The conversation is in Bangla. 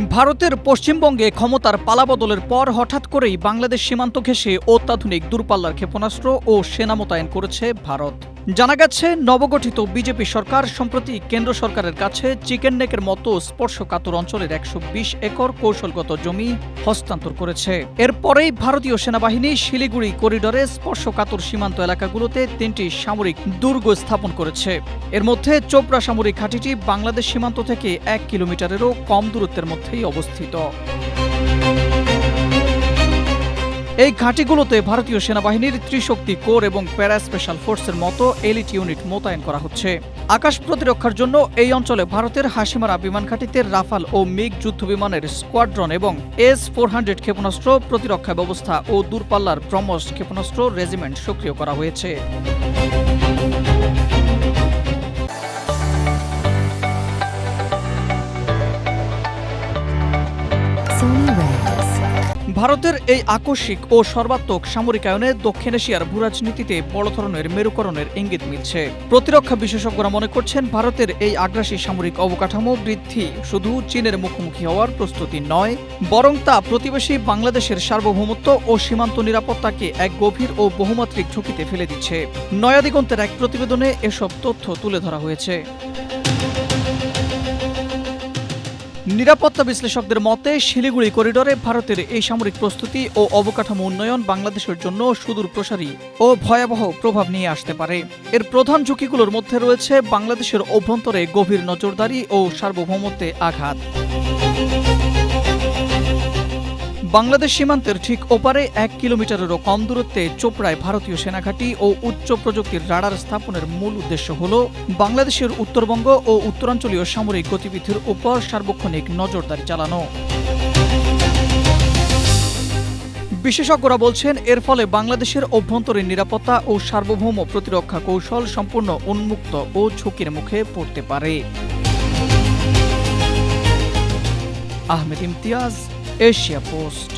ভারতের পশ্চিমবঙ্গে ক্ষমতার পালাবদলের পর হঠাৎ করেই বাংলাদেশ সীমান্ত ঘেঁষে অত্যাধুনিক দূরপাল্লার ক্ষেপণাস্ত্র ও সেনা মোতায়েন করেছে ভারত। জানা গেছে, নবগঠিত বিজেপি সরকার সম্প্রতি কেন্দ্র সরকারের কাছে চিকেন নেকের মতো স্পর্শকাতর অঞ্চলের ১২০ একর কৌশলগত জমি হস্তান্তর করেছে। এরপরেই ভারতীয় সেনাবাহিনী শিলিগুড়ি করিডরে স্পর্শকাতর সীমান্ত এলাকাগুলোতে ৩টি সামরিক দুর্গ স্থাপন করেছে। এর মধ্যে চোপড়া সামরিক ঘাঁটিটি বাংলাদেশ সীমান্ত থেকে ১ কিলোমিটারেরও কম দূরত্বের মধ্যেই অবস্থিত। এই ঘাঁটিগুলোতে ভারতীয় সেনাবাহিনীর ত্রিশক্তি কোর এবং প্যারা স্পেশাল ফোর্সের মতো এলিট ইউনিট মোতায়েন করা হচ্ছে। আকাশ প্রতিরক্ষার জন্য এই অঞ্চলে ভারতের হাসিমারা বিমান ঘাঁটিতে রাফাল ও মিগ যুদ্ধবিমানের স্কোয়াড্রন এবং S-400 ক্ষেপণাস্ত্র প্রতিরক্ষা ব্যবস্থা ও দূরপাল্লার ব্রহ্মস ক্ষেপণাস্ত্র রেজিমেন্ট সক্রিয় করা হয়েছে। ভারতের এই আকস্মিক ও সর্বাত্মক সামরিকায়নে দক্ষিণ এশিয়ার ভূরাজনীতিতে বড় ধরনের মেরুকরণের ইঙ্গিত মিলছে। প্রতিরক্ষা বিশেষজ্ঞরা মনে করছেন, ভারতের এই আগ্রাসী সামরিক অবকাঠামো বৃদ্ধি শুধু চীনের মুখোমুখি হওয়ার প্রস্তুতি নয়, বরং তা প্রতিবেশী বাংলাদেশের সার্বভৌমত্ব ও সীমান্ত নিরাপত্তাকে এক গভীর ও বহুমাত্রিক ঝুঁকিতে ফেলে দিচ্ছে। নয়া দিগন্তের এক প্রতিবেদনে এসব তথ্য তুলে ধরা হয়েছে। নিরাপত্তা বিশ্লেষকদের মতে, শিলিগুড়ি করিডরে ভারতের এই সামরিক প্রস্তুতি ও অবকাঠামো উন্নয়ন বাংলাদেশের জন্য সুদূর প্রসারী ও ভয়াবহ প্রভাব নিয়ে আসতে পারে। এর প্রধান ঝুঁকিগুলোর মধ্যে রয়েছে বাংলাদেশের অভ্যন্তরে গভীর নজরদারি ও সার্বভৌমত্বে আঘাত। বাংলাদেশ সীমান্তের ঠিক ওপারে ১ কিলোমিটারেরও কম দূরত্বে চোপড়ায় ভারতীয় সেনাঘাঁটি ও উচ্চ প্রযুক্তির রাডার স্থাপনের মূল উদ্দেশ্য হল বাংলাদেশের উত্তরবঙ্গ ও উত্তরাঞ্চলীয় সামরিক গতিবিধির উপর সার্বক্ষণিক নজরদারি চালানো। বিশেষজ্ঞরা বলছেন, এর ফলে বাংলাদেশের অভ্যন্তরীণ নিরাপত্তা ও সার্বভৌম প্রতিরক্ষা কৌশল সম্পূর্ণ উন্মুক্ত ও ঝুঁকির মুখে পড়তে পারে। Ahmed Imtiaz, Asia post.